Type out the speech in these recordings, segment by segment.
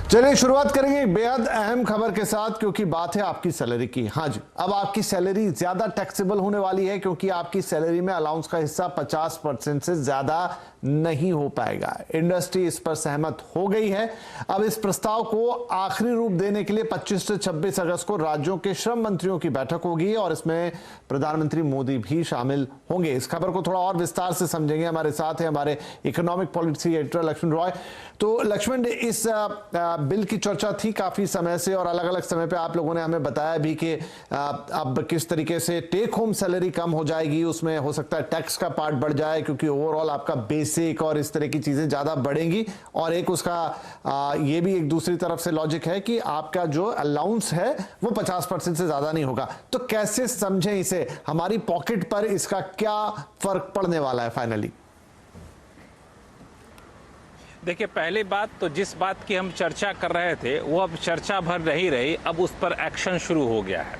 चलिए शुरुआत करेंगे एक बेहद अहम खबर के साथ, क्योंकि बात है आपकी सैलरी की। हाँ जी, अब आपकी सैलरी ज्यादा टैक्सेबल होने वाली है, क्योंकि आपकी सैलरी में अलाउंस का हिस्सा 50% से ज्यादा नहीं हो पाएगा। इंडस्ट्री इस पर सहमत हो गई है। अब इस प्रस्ताव को आखिरी रूप देने के लिए 25 से 26 अगस्त को राज्यों के श्रम मंत्रियों की बैठक होगी और इसमें प्रधानमंत्री मोदी भी शामिल होंगे। इस खबर को थोड़ा और विस्तार से समझेंगे। हमारे साथ है हमारे economic policy editor Laxman Roy. तो लक्ष्मण, इस बिल की चर्चा थी काफी समय से और अलग अलग समय पे आप लोगों ने हमें बताया भी कि अब किस तरीके से टेक होम सैलरी कम हो जाएगी, उसमें हो सकता है टैक्स का पार्ट बढ़ जाए क्योंकि ओवरऑल आपका बेसिक और इस तरह की चीजें ज्यादा बढ़ेंगी। और एक उसका ये भी एक दूसरी तरफ से लॉजिक है कि आपका जो अलाउंस है वो 50% से ज्यादा नहीं होगा। तो कैसे समझें इसे, हमारी पॉकेट पर इसका क्या फर्क पड़ने वाला है फाइनली? देखिए, पहली बात तो जिस बात की हम चर्चा कर रहे थे वो अब चर्चा भर नहीं रही, अब उस पर एक्शन शुरू हो गया है।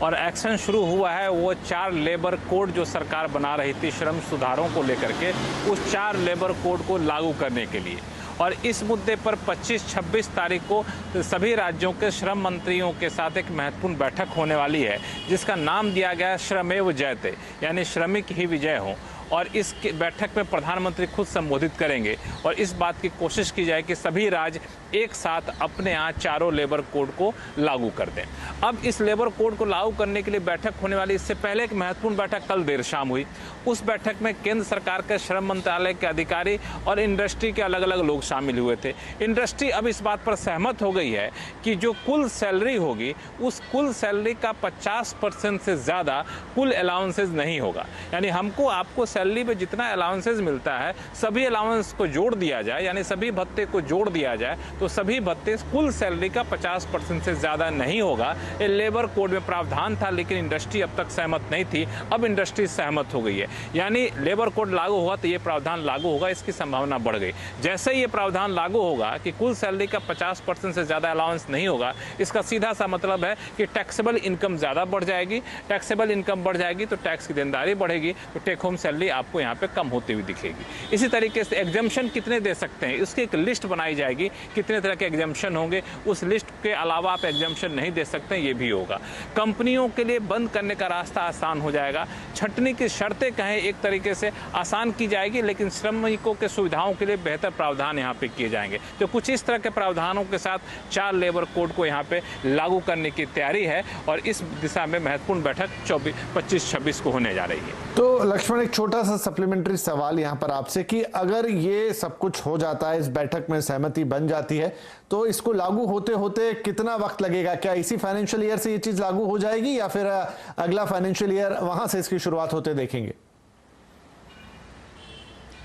और एक्शन शुरू हुआ है वो 4 लेबर कोड जो सरकार बना रही थी श्रम सुधारों को लेकर के, उस 4 लेबर कोड को लागू करने के लिए। और इस मुद्दे पर 25-26 तारीख को सभी राज्यों के श्रम मंत्रियों के साथ एक महत्वपूर्ण बैठक होने वाली है, जिसका नाम दिया गया है श्रमेव जयते, यानी श्रमिक ही विजय हो। और इस बैठक में प्रधानमंत्री खुद संबोधित करेंगे और इस बात की कोशिश की जाए कि सभी राज्य एक साथ अपने यहाँ 4 लेबर कोड को लागू कर दें। अब इस लेबर कोड को लागू करने के लिए बैठक होने वाली, इससे पहले एक महत्वपूर्ण बैठक कल देर शाम हुई। उस बैठक में केंद्र सरकार के श्रम मंत्रालय के अधिकारी और इंडस्ट्री के अलग अलग लोग शामिल हुए थे। इंडस्ट्री अब इस बात पर सहमत हो गई है कि जो कुल सैलरी होगी उस कुल सैलरी का 50% से ज़्यादा कुल अलाउंसेज नहीं होगा। यानी हमको आपको सैलरी पे जितना अलाउंसेज मिलता है सभी अलाउंस को जोड़ दिया जाए, यानी सभी भत्ते को जोड़ दिया जाए तो सभी भत्ते कुल सैलरी का 50% से ज़्यादा नहीं होगा। ये लेबर कोड में प्रावधान था, लेकिन इंडस्ट्री अब तक सहमत नहीं थी। अब इंडस्ट्री सहमत हो गई है, यानी लेबर कोड लागू हुआ तो ये प्रावधान लागू होगा, इसकी संभावना बढ़ गई। जैसे ही ये प्रावधान लागू होगा कि कुल सैलरी का 50% से ज़्यादा अलाउंस नहीं होगा, इसका सीधा सा मतलब है कि टैक्सेबल इनकम ज़्यादा बढ़ जाएगी। टैक्सेबल इनकम बढ़ जाएगी तो टैक्स की देनदारी बढ़ेगी, तो टेक होम सैलरी आपको यहाँ पे कम होती हुई दिखेगी। इसी तरीके से एग्जम्पशन कितने दे सकते हैं, इसकी एक लिस्ट बनाई जाएगी, कितने तरह के एग्जम्पशन होंगे। उस लिस्ट के अलावा आप एग्जम्पशन नहीं दे सकते, ये भी होगा। कंपनियों के लिए बंद करने का रास्ता आसान हो जाएगा। छंटनी की शर्तें कहें एक तरीके से आसान की जाएगी, लेकिन श्रमिकों के सुविधाओं के लिए बेहतर प्रावधान यहाँ पे किए जाएंगे। तो कुछ इस तरह के प्रावधानों के साथ 4 लेबर कोड को यहाँ पे लागू करने की तैयारी है और इस दिशा में महत्वपूर्ण बैठक 25-26 को होने जा रही है। तो लक्ष्मण, एक छोटा सा सप्लीमेंट्री सवाल यहाँ पर आपसे कि अगर ये सब कुछ हो जाता है, इस बैठक में सहमति बन जाती है, तो इसको लागू होते होते कितना वक्त लगेगा? क्या इसी फाइनेंशियल ईयर से ये चीज लागू हो जाएगी या फिर अगला फाइनेंशियल ईयर वहां से इसकी शुरुआत होते देखेंगे?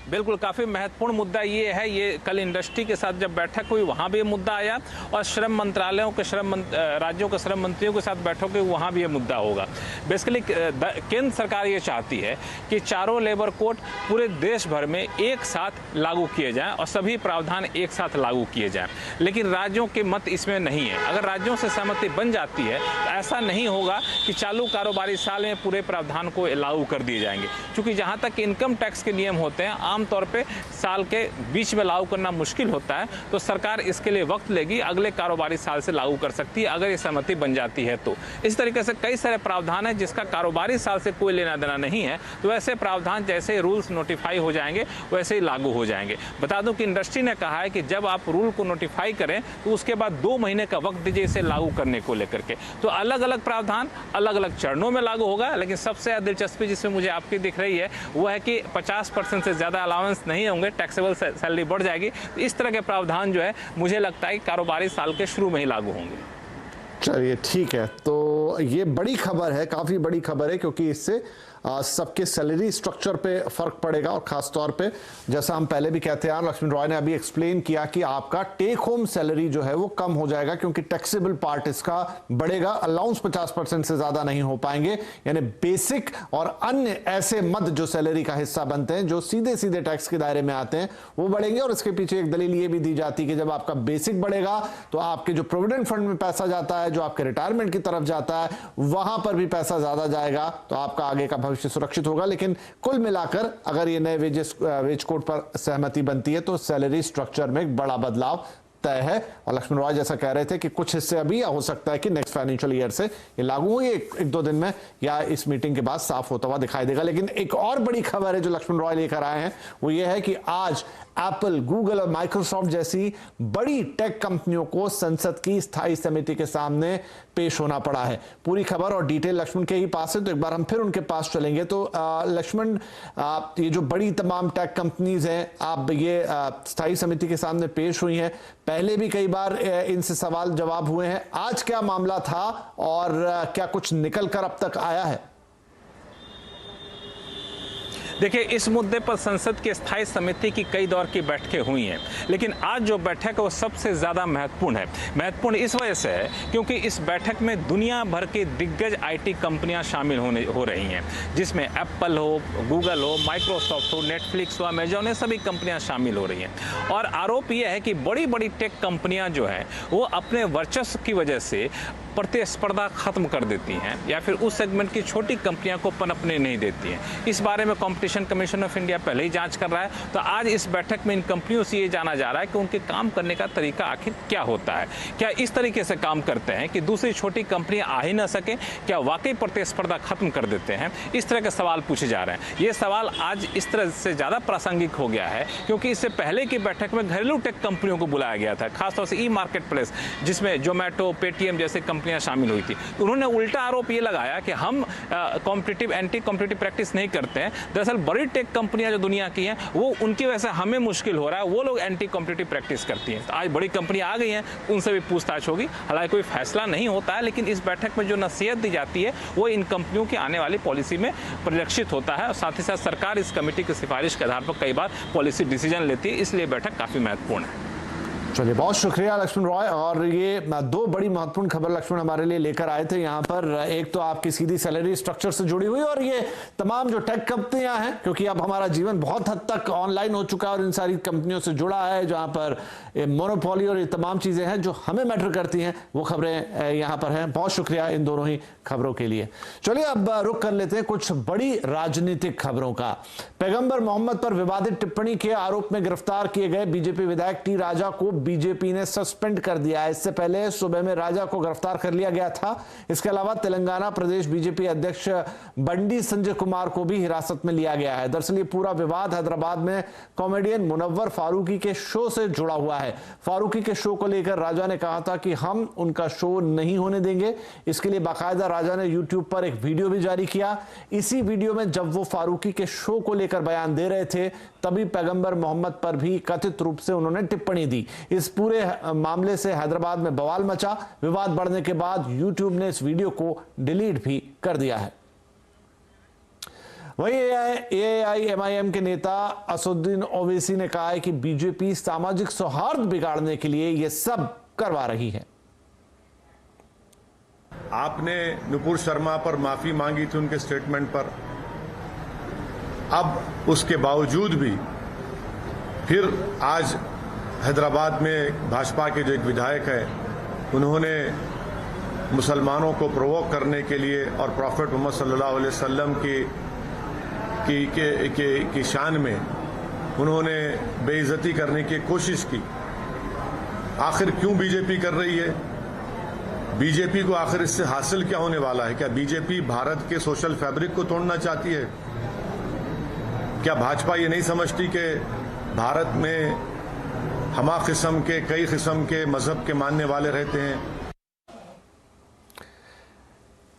बिल्कुल, काफ़ी महत्वपूर्ण मुद्दा ये है। ये कल इंडस्ट्री के साथ जब बैठक हुई वहाँ भी ये मुद्दा आया और श्रम मंत्रालयों के राज्यों के श्रम मंत्रियों के साथ बैठक हुई वहाँ भी ये मुद्दा होगा। बेसिकली केंद्र सरकार ये चाहती है कि 4 लेबर कोड पूरे देश भर में एक साथ लागू किए जाएँ और सभी प्रावधान एक साथ लागू किए जाएँ, लेकिन राज्यों के मत इसमें नहीं है। अगर राज्यों से सहमति बन जाती है तो ऐसा नहीं होगा कि चालू कारोबारी साल में पूरे प्रावधान को लागू कर दिए जाएंगे, क्योंकि जहाँ तक इनकम टैक्स के नियम होते हैं आमतौर पे साल के बीच में लागू करना मुश्किल होता है, तो सरकार इसके लिए वक्त लेगी, अगले कारोबारी साल से लागू कर सकती है अगर ये सहमति बन जाती है तो। इस तरीके से कई सारे प्रावधान है जिसका कारोबारी साल से कोई लेना देना नहीं है, तो ऐसे प्रावधान जैसे रूल्स नोटिफाई हो जाएंगे वैसे ही लागू हो जाएंगे। बता दूं कि इंडस्ट्री ने कहा है कि जब आप रूल को नोटिफाई करें तो उसके बाद 2 महीने का वक्त दीजिए इसे लागू करने को लेकर के। तो अलग अलग प्रावधान अलग अलग चरणों में लागू होगा, लेकिन सबसे ज्यादा दिलचस्पी जिसमें मुझे आपकी दिख रही है वो है कि 50% से ज्यादा अलाउंस नहीं होंगे, टैक्सेबल सैलरी बढ़ जाएगी। तो इस तरह के प्रावधान जो है मुझे लगता है कि कारोबारी साल के शुरू में ही लागू होंगे। चलिए ठीक है, तो ये बड़ी खबर है, काफी बड़ी खबर है, क्योंकि इससे सबके सैलरी स्ट्रक्चर पे फर्क पड़ेगा और खास तौर पे जैसा हम पहले भी कहते हैं, लक्ष्मण रॉय ने अभी एक्सप्लेन किया कि आपका टेक होम सैलरी जो है वो कम हो जाएगा क्योंकि टैक्सेबल पार्ट इसका बढ़ेगा। अलाउंस 50% से ज्यादा नहीं हो पाएंगे, यानी बेसिक और अन्य ऐसे मद जो सैलरी का हिस्सा बनते हैं जो सीधे सीधे टैक्स के दायरे में आते हैं वो बढ़ेंगे। और इसके पीछे एक दलील ये भी दी जाती है कि जब आपका बेसिक बढ़ेगा तो आपके जो प्रोविडेंट फंड में पैसा जाता है, जो आपके रिटायरमेंट की तरफ जाता है, वहां पर भी पैसा ज्यादा जाएगा, तो आपका आगे का भविष्य सुरक्षित होगा। लेकिन कुल मिलाकर अगर ये नए वेज कोड पर सहमति बनती है तो सैलरी स्ट्रक्चर में एक बड़ा बदलाव तय है। और लक्ष्मण रॉय जैसा कह रहे थे कि कुछ हिस्से अभी हो सकता है कि नेक्स्ट फाइनेंशियल ईयर से ये लागू हो, एक दो दिन में या इस मीटिंग के बाद साफ होता हुआ दिखाई देगा। लेकिन एक और बड़ी खबर है जो लक्ष्मण रॉय लेकर आए हैं, वो ये है कि आज एप्पल, गूगल और माइक्रोसॉफ्ट जैसी बड़ी टेक कंपनियों को संसद की स्थायी समिति के सामने पेश होना पड़ा है। पूरी खबर और डिटेल लक्ष्मण के ही पास है, तो एक बार हम फिर उनके पास चलेंगे। तो लक्ष्मण, ये जो बड़ी तमाम टेक कंपनीज हैं, आप ये स्थायी समिति के सामने पेश हुई हैं, पहले भी कई बार इनसे सवाल जवाब हुए हैं, आज क्या मामला था और क्या कुछ निकल कर अब तक आया है? देखिए, इस मुद्दे पर संसद की स्थायी समिति की कई दौर की बैठकें हुई हैं, लेकिन आज जो बैठक है वो सबसे ज़्यादा महत्वपूर्ण है। महत्वपूर्ण इस वजह से है क्योंकि इस बैठक में दुनिया भर की दिग्गज आईटी कंपनियां शामिल हो रही हैं, जिसमें एप्पल हो, गूगल हो, माइक्रोसॉफ्ट हो, नेटफ्लिक्स हो, अमेजॉन, ये सभी कंपनियां शामिल हो रही हैं। और आरोप यह है कि बड़ी बड़ी टेक कंपनियां जो हैं वो अपने वर्चस्व की वजह से प्रतिस्पर्धा खत्म कर देती हैं या फिर उस सेगमेंट की छोटी कंपनियों को पनपने नहीं देती हैं। इस बारे में कंपटीशन कमीशन ऑफ इंडिया पहले ही जांच कर रहा है। तो आज इस बैठक में इन कंपनियों से ये जाना जा रहा है कि उनके काम करने का तरीका आखिर क्या होता है। क्या इस तरीके से काम करते हैं कि दूसरी छोटी कंपनियां आ ही ना सके? क्या वाकई प्रतिस्पर्धा खत्म कर देते हैं? इस तरह के सवाल पूछे जा रहे हैं। ये सवाल आज इस तरह से ज़्यादा प्रासंगिक हो गया है क्योंकि इससे पहले की बैठक में घरेलू टेक कंपनियों को बुलाया गया था, खासतौर से ई मार्केट प्लेस, जिसमें जोमेटो, पेटीएम जैसे कंपनियां शामिल हुई थी। तो उन्होंने उल्टा आरोप ये लगाया कि हम कॉम्पिटिटिव एंटी कॉम्पिटिटिव प्रैक्टिस नहीं करते हैं। दरअसल बड़ी टेक कंपनियां जो दुनिया की हैं वो उनकी वजह से हमें मुश्किल हो रहा है, वो लोग एंटी कॉम्पिटिटिव प्रैक्टिस करती हैं। तो आज बड़ी कंपनियां आ गई हैं, उनसे भी पूछताछ होगी। हालांकि कोई फैसला नहीं होता है, लेकिन इस बैठक में जो नसीहत दी जाती है वो इन कंपनियों की आने वाली पॉलिसी में परिलक्षित होता है। और साथ ही साथ सरकार इस कमेटी की सिफारिश के आधार पर कई बार पॉलिसी डिसीजन लेती है, इसलिए बैठक काफी महत्वपूर्ण है। चलिए, बहुत शुक्रिया लक्ष्मण रॉय। और ये दो बड़ी महत्वपूर्ण खबर लक्ष्मण हमारे लिए लेकर आए थे यहाँ पर। एक तो आपकी सीधी सैलरी स्ट्रक्चर से जुड़ी हुई, और ये तमाम जो टेक कंपनियां हैं, क्योंकि अब हमारा जीवन बहुत हद तक ऑनलाइन हो चुका है और इन सारी कंपनियों से जुड़ा है, जहां पर मोनोपोली और ये तमाम चीजें हैं जो हमें मैटर करती हैं, वो खबरें यहाँ पर हैं। बहुत शुक्रिया इन दोनों ही खबरों के लिए। चलिए, अब रुख कर लेते हैं कुछ बड़ी राजनीतिक खबरों का। पैगंबर मोहम्मद पर विवादित टिप्पणी के आरोप में गिरफ्तार किए गए बीजेपी विधायक टी राजा को बीजेपी ने सस्पेंड कर दिया है। इससे पहले सुबह में राजा को गिरफ्तार कर लिया गया था। इसके अलावा तेलंगाना प्रदेश बीजेपी अध्यक्ष बंडी संजय कुमार को भी हिरासत में लिया गया है। दरअसल ये पूरा विवाद हैदराबाद में कॉमेडियन मुनव्वर फारूकी के शो से जुड़ा हुआ है। फारूकी के शो को लेकर राजा ने कहा था कि हम उनका शो नहीं होने देंगे। इसके लिए बाकायदा राजा ने यूट्यूब पर एक वीडियो भी जारी किया। इसी वीडियो में जब वो फारूकी के शो को लेकर बयान दे रहे थे, तभी पैगंबर मोहम्मद पर भी कथित रूप से उन्होंने टिप्पणी दी। इस पूरे मामले से हैदराबाद में बवाल मचा। विवाद बढ़ने के बाद यूट्यूब ने इस वीडियो को डिलीट भी कर दिया है। वही एआईएमआईएम के नेता असदुद्दीन ओवैसी ने कहा है कि बीजेपी सामाजिक सौहार्द बिगाड़ने के लिए यह सब करवा रही है। आपने नुपुर शर्मा पर माफी मांगी थी उनके स्टेटमेंट पर, अब उसके बावजूद भी फिर आज हैदराबाद में भाजपा के जो एक विधायक है, उन्होंने मुसलमानों को प्रोवोक करने के लिए और प्रॉफेट मोहम्मद सल्लल्लाहु अलैहि वसल्लम की शान में उन्होंने बेइज्जती करने की कोशिश की। आखिर क्यों बीजेपी कर रही है? बीजेपी को आखिर इससे हासिल क्या होने वाला है? क्या बीजेपी भारत के सोशल फैब्रिक को तोड़ना चाहती है? क्या भाजपा ये नहीं समझती कि भारत में हमा किस्म के, कई किस्म के मजहब के मानने वाले रहते हैं?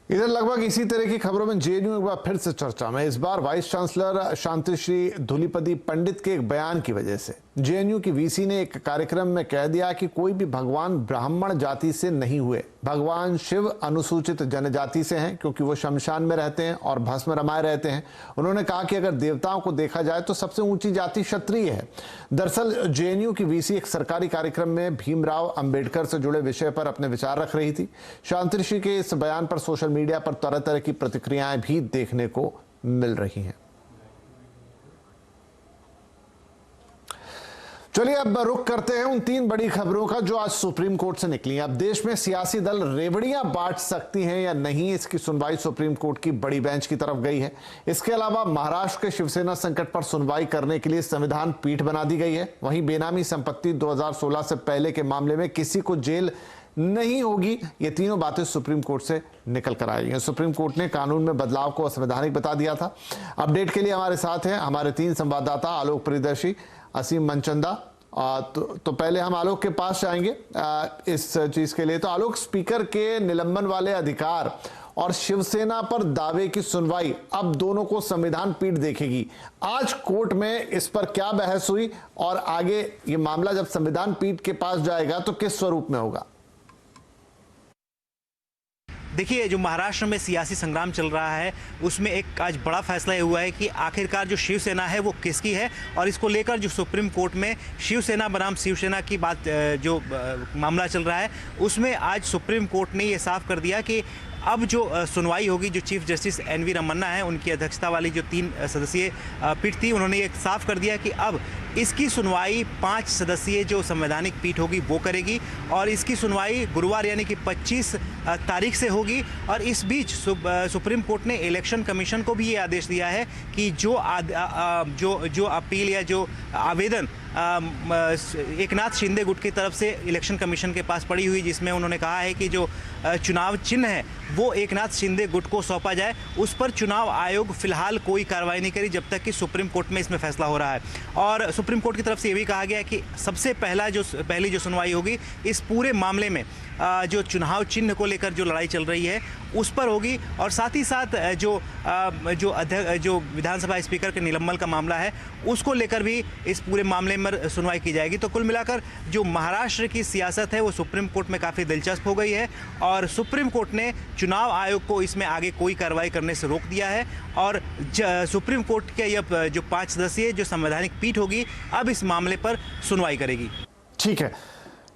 इधर लगभग इसी तरह की खबरों में जेएनयू एक बार फिर से चर्चा में। इस बार वाइस चांसलर शांतिश्री धूलिपति पंडित के एक बयान की वजह से जेएनयू की वीसी ने एक कार्यक्रम में कह दिया कि कोई भी भगवान ब्राह्मण जाति से नहीं हुए, भगवान शिव अनुसूचित जनजाति से हैं, क्योंकि वो शमशान में रहते हैं और भस्म रमाए रहते हैं। उन्होंने कहा कि अगर देवताओं को देखा जाए तो सबसे ऊंची जाति क्षत्रिय है। दरअसल जेएनयू की वीसी एक सरकारी कार्यक्रम में भीमराव अंबेडकर से जुड़े विषय पर अपने विचार रख रही थी। शांतिश्री के इस बयान पर सोशल मीडिया पर तरह तरह की प्रतिक्रियाएं भी देखने को मिल रही हैं। चलिए अब रुख करते हैं उन 3 बड़ी खबरों का जो आज सुप्रीम कोर्ट से निकली हैं। अब देश में सियासी दल रेवड़ियां बांट सकती हैं या नहीं, इसकी सुनवाई सुप्रीम कोर्ट की बड़ी बेंच की तरफ गई है। इसके अलावा महाराष्ट्र के शिवसेना संकट पर सुनवाई करने के लिए संविधान पीठ बना दी गई है। वहीं बेनामी संपत्ति 2016 से पहले के मामले में किसी को जेल नहीं होगी, ये तीनों बातें सुप्रीम कोर्ट से निकल कर आई हैं। सुप्रीम कोर्ट ने कानून में बदलाव को असंवैधानिक बता दिया था। अपडेट के लिए हमारे साथ हैं हमारे 3 संवाददाता आलोक प्रियदर्शी, असीम मनचंदा। तो पहले हम आलोक के पास जाएंगे इस चीज के लिए। तो आलोक, स्पीकर के निलंबन वाले अधिकार और शिवसेना पर दावे की सुनवाई अब दोनों को संविधान पीठ देखेगी। आज कोर्ट में इस पर क्या बहस हुई और आगे ये मामला जब संविधान पीठ के पास जाएगा तो किस स्वरूप में होगा? देखिए, जो महाराष्ट्र में सियासी संग्राम चल रहा है उसमें एक आज बड़ा फैसला ये हुआ है कि आखिरकार जो शिवसेना है वो किसकी है, और इसको लेकर जो सुप्रीम कोर्ट में शिवसेना बनाम शिवसेना की बात जो मामला चल रहा है उसमें आज सुप्रीम कोर्ट ने ये साफ कर दिया कि अब जो सुनवाई होगी, जो चीफ जस्टिस एनवी रमन्ना है उनकी अध्यक्षता वाली जो 3 सदस्यीय पीठ थी, उन्होंने ये साफ कर दिया कि अब इसकी सुनवाई 5 सदस्यीय जो संवैधानिक पीठ होगी वो करेगी, और इसकी सुनवाई गुरुवार यानी कि 25 तारीख से होगी। और इस बीच सुप्रीम कोर्ट ने इलेक्शन कमीशन को भी ये आदेश दिया है कि जो अपील या जो आवेदन एकनाथ शिंदे गुट की तरफ से इलेक्शन कमीशन के पास पड़ी हुई, जिसमें उन्होंने कहा है कि जो चुनाव चिन्ह है वो एकनाथ शिंदे गुट को सौंपा जाए, उस पर चुनाव आयोग फिलहाल कोई कार्रवाई नहीं करी जब तक कि सुप्रीम कोर्ट में इसमें फैसला हो रहा है। और सुप्रीम कोर्ट की तरफ से ये भी कहा गया है कि सबसे पहली जो सुनवाई होगी इस पूरे मामले में जो चुनाव चिन्ह को लेकर जो लड़ाई चल रही है उस पर होगी, और साथ ही साथ जो विधानसभा स्पीकर के निलंबन का मामला है उसको लेकर भी इस पूरे मामले में सुनवाई की जाएगी। तो कुल मिलाकर जो महाराष्ट्र की सियासत है वो सुप्रीम कोर्ट में काफ़ी दिलचस्प हो गई है, और सुप्रीम कोर्ट ने चुनाव आयोग को इसमें आगे कोई कार्रवाई करने से रोक दिया है, और सुप्रीम कोर्ट के ये जो 5 सदस्यीय जो संवैधानिक पीठ होगी अब इस मामले पर सुनवाई करेगी। ठीक है।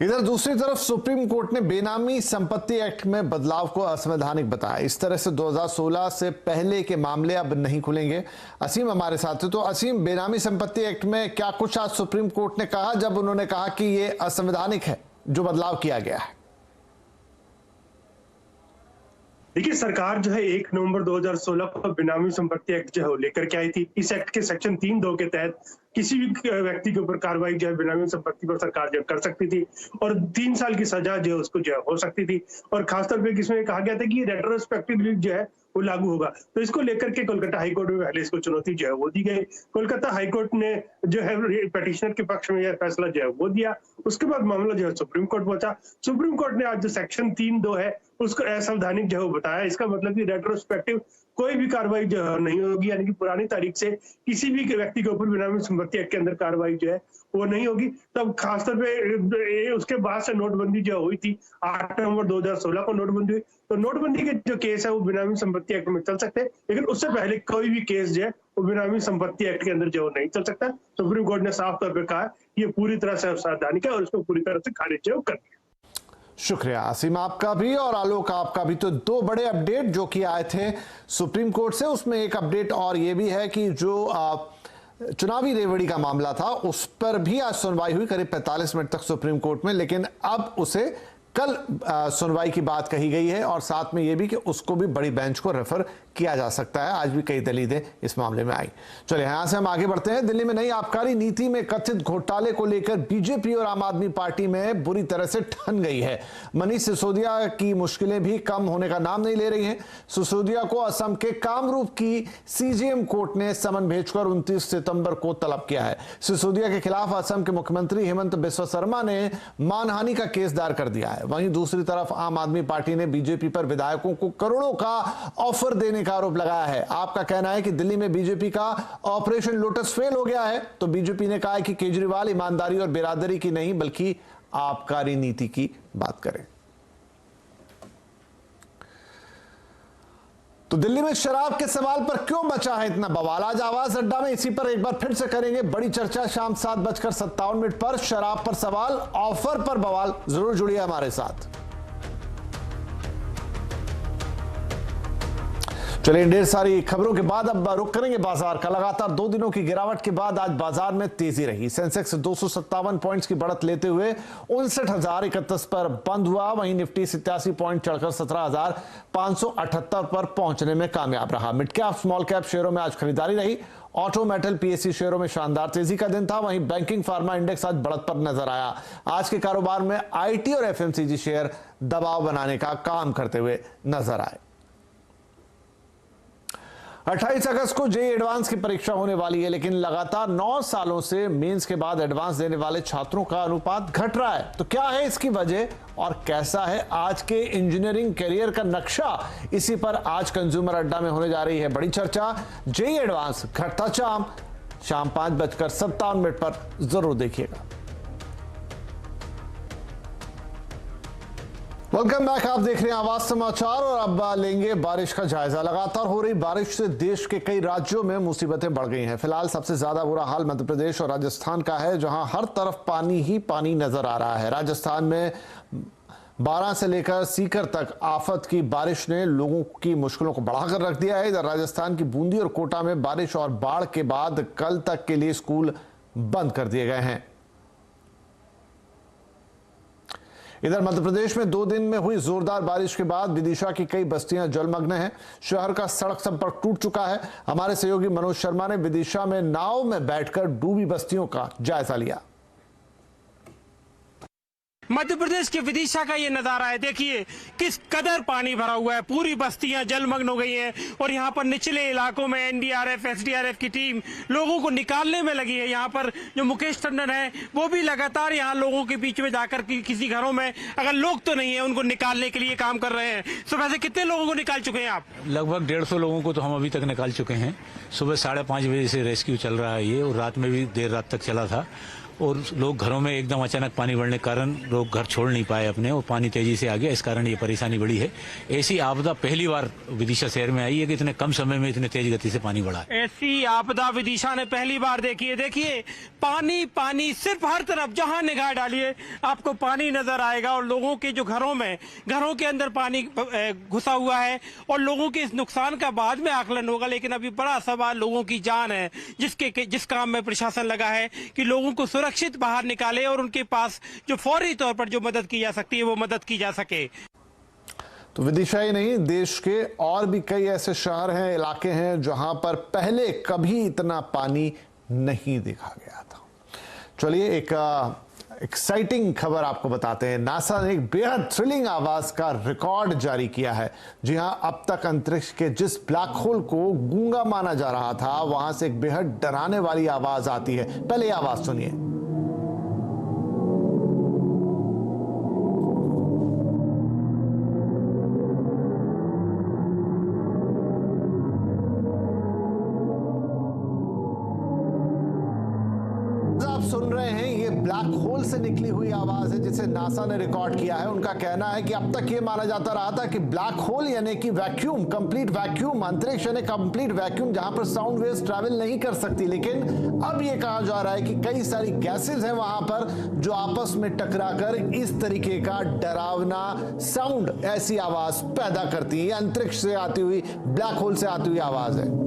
इधर दूसरी तरफ सुप्रीम कोर्ट ने बेनामी संपत्ति एक्ट में बदलाव को असंवैधानिक बताया। इस तरह से 2016 से पहले के मामले अब नहीं खुलेंगे। असीम हमारे साथ है। तो असीम, बेनामी संपत्ति एक्ट में क्या कुछ आज सुप्रीम कोर्ट ने कहा जब उन्होंने कहा कि यह असंवैधानिक है जो बदलाव किया गया है? देखिए, सरकार जो है 1 नवंबर 2016 को बेनामी संपत्ति एक्ट जो है लेकर के आई थी। इस एक्ट के सेक्शन 3(2) के तहत किसी भी व्यक्ति के ऊपर कार्रवाई जो है बेनामी संपत्ति पर सरकार जो कर सकती थी, और 3 साल की सजा जो है उसको जो है हो सकती थी। और खासतौर पे इसमें कहा गया था कि रेट्रोस्पेक्टिवली जो है वो लागू होगा। तो इसको लेकर के कोलकाता हाईकोर्ट में पहले इसको चुनौती जो है वो दी गई। कोलकाता हाईकोर्ट ने जो है पिटीशनर के पक्ष में यह फैसला जो है वो दिया। उसके बाद मामला जो है सुप्रीम कोर्ट पहुंचा। सुप्रीम कोर्ट ने आज जो सेक्शन 3(2) है उसको असंवैधानिक जो है बताया। इसका मतलब कि रेट्रोस्पेक्टिव कोई भी कार्रवाई जो नहीं होगी, यानी कि पुरानी तारीख से किसी भी व्यक्ति के ऊपर बेनामी संपत्ति एक्ट के अंदर कार्रवाई जो है वो नहीं होगी। तब खासतौर पे उसके बाद से नोटबंदी जो हुई थी, 8 नवंबर 2016 को नोटबंदी हुई, तो नोटबंदी के जो केस है वो बेनामी संपत्ति एक्ट में चल सकते हैं, लेकिन उससे पहले कोई भी केस जो है वो बेनामी संपत्ति एक्ट के अंदर जो नहीं चल सकता। सुप्रीम कोर्ट ने साफ तौर पर कहा ये पूरी तरह से असंवैधानिक है और इसको पूरी तरह से खारिज जो कर दिया। शुक्रिया असीम आपका भी और आलोक आपका भी। तो 2 बड़े अपडेट जो कि आए थे सुप्रीम कोर्ट से, उसमें एक अपडेट और ये भी है कि जो चुनावी रेवड़ी का मामला था उस पर भी आज सुनवाई हुई करीब 45 मिनट तक सुप्रीम कोर्ट में, लेकिन अब उसे कल सुनवाई की बात कही गई है, और साथ में यह भी कि उसको भी बड़ी बेंच को रेफर किया जा सकता है। आज भी कई दलीलें इस मामले में आई। चलिए यहां से हम आगे बढ़ते हैं। दिल्ली में नई आबकारी नीति में कथित घोटाले को लेकर बीजेपी और आम आदमी पार्टी में बुरी तरह से ठन गई है। मनीष सिसोदिया की मुश्किलें भी कम होने का नाम नहीं ले रही हैं। सिसोदिया को असम के कामरूप की सीजेएम कोर्ट ने समन भेजकर 29 सितंबर को तलब किया है। सिसोदिया के खिलाफ असम के मुख्यमंत्री हेमंत बिस्वा शर्मा ने मानहानि का केस दायर कर दिया है। वहीं दूसरी तरफ आम आदमी पार्टी ने बीजेपी पर विधायकों को करोड़ों का ऑफर देने का आरोप लगाया है। आपका कहना है कि दिल्ली में बीजेपी का ऑपरेशन लोटस फेल हो गया है, तो बीजेपी ने कहा है कि केजरीवाल ईमानदारी और बिरादरी की नहीं बल्कि आबकारी नीति की बात करें। तो दिल्ली में शराब के सवाल पर क्यों मचा है इतना बवाल? आज आवाज अड्डा में इसी पर एक बार फिर से करेंगे बड़ी चर्चा। शाम 7:57 पर शराब पर सवाल, ऑफर पर बवाल। जरूर जुड़िए हमारे साथ। चलिए, ढेर सारी खबरों के बाद अब रुख करेंगे बाजार का। लगातार 2 दिनों की गिरावट के बाद आज बाजार में तेजी रही। सेंसेक्स 257 पॉइंट्स की बढ़त लेते हुए 59,031 पर बंद हुआ। वहीं निफ्टी 87 पॉइंट चढ़कर 17,578 पर पहुंचने में कामयाब रहा। मिड कैप स्मॉल कैप शेयरों में आज खरीदारी रही। ऑटो मेटल पीएससी शेयरों में शानदार तेजी का दिन था। वहीं बैंकिंग फार्मा इंडेक्स आज बढ़त पर नजर आया। आज के कारोबार में आईटी और एफएमसीजी शेयर दबाव बनाने का काम करते हुए नजर आए। 28 अगस्त को जेईई एडवांस की परीक्षा होने वाली है, लेकिन लगातार 9 सालों से मेंस के बाद एडवांस देने वाले छात्रों का अनुपात घट रहा है। तो क्या है इसकी वजह और कैसा है आज के इंजीनियरिंग करियर का नक्शा? इसी पर आज कंज्यूमर अड्डा में होने जा रही है बड़ी चर्चा। जेईई एडवांस घटता शाम 5:57 पर जरूर देखिएगा। वेलकम बैक, आप देख रहे हैं आवाज समाचार और अब लेंगे बारिश का जायजा। लगातार हो रही बारिश से देश के कई राज्यों में मुसीबतें बढ़ गई हैं। फिलहाल सबसे ज्यादा बुरा हाल मध्य प्रदेश और राजस्थान का है, जहां हर तरफ पानी ही पानी नजर आ रहा है। राजस्थान में 12 से लेकर सीकर तक आफत की बारिश ने लोगों की मुश्किलों को बढ़ाकर रख दिया है। इधर राजस्थान की बूंदी और कोटा में बारिश और बाढ़ के बाद कल तक के लिए स्कूल बंद कर दिए गए हैं। इधर मध्य प्रदेश में 2 दिन में हुई जोरदार बारिश के बाद विदिशा की कई बस्तियां जलमग्न हैं। शहर का सड़क संपर्क टूट चुका है। हमारे सहयोगी मनोज शर्मा ने विदिशा में नाव में बैठकर डूबी बस्तियों का जायजा लिया। मध्य प्रदेश के विदिशा का ये नजारा है। देखिए किस कदर पानी भरा हुआ है, पूरी बस्तियां जलमग्न हो गई हैं और यहाँ पर निचले इलाकों में एनडीआरएफ एसडीआरएफ की टीम लोगों को निकालने में लगी है। यहाँ पर जो मुकेश टंडन है वो भी लगातार यहाँ लोगों के बीच में जाकर किसी घरों में अगर लोग तो नहीं है उनको निकालने के लिए काम कर रहे हैं। सुबह से कितने लोगों को निकाल चुके हैं आप? लगभग 150 लोगों को तो हम अभी तक निकाल चुके हैं। सुबह 5:30 बजे से रेस्क्यू चल रहा है ये, और रात में भी देर रात तक चला था। और लोग घरों में एकदम अचानक पानी बढ़ने के कारण लोग घर छोड़ नहीं पाए अपने, और पानी तेजी से आ गया। इस कारण ये परेशानी बढ़ी है। ऐसी आपदा पहली बार विदिशा शहर में आई है कि इतने कम समय में इतने तेज गति से पानी बढ़ा है। ऐसी आपदा विदिशा ने पहली बार देखी है। देखिए पानी पानी, सिर्फ हर तरफ जहां निगाह डालिए आपको पानी नजर आएगा। और लोगों के जो घरों के अंदर पानी घुसा हुआ है और लोगों के इस नुकसान का बाद में आकलन होगा। लेकिन अभी बड़ा सवाल लोगों की जान है, जिस काम में प्रशासन लगा है कि लोगों को सुरक्षित बाहर निकाले और उनके पास जो फौरी तौर पर जो मदद की जा सकती है वो मदद की जा सके। तो विदिशा ही नहीं, देश के और भी कई ऐसे शहर हैं, इलाके हैं जहां पर पहले कभी इतना पानी नहीं देखा गया था। चलिए एक एक्साइटिंग खबर आपको बताते हैं। नासा ने एक बेहद थ्रिलिंग आवाज का रिकॉर्ड जारी किया है। जी हां, अब तक अंतरिक्ष के जिस ब्लैक होल को गूंगा माना जा रहा था वहां से एक बेहद डराने वाली आवाज आती है। पहले ये आवाज सुनिए। सुन रहे हैं, ये ब्लैक होल से निकली हुई आवाज है जिसे नासा ने रिकॉर्ड किया है। उनका कहना है कि अब तक ये माना जाता रहा था कि ब्लैक होल यानी कि वैक्यूम, कंप्लीट वैक्यूम, अंतरिक्ष यानी कंप्लीट वैक्यूम जहां पर साउंड वेव्स ट्रैवल नहीं कर सकती। लेकिन अब ये कहा जा रहा है कि कई सारी गैसेस हैं वहां पर जो आपस में टकराकर इस तरीके का डरावना साउंड, ऐसी आवाज पैदा करती है। अंतरिक्ष से आती हुई, ब्लैक होल से आती हुई आवाज है।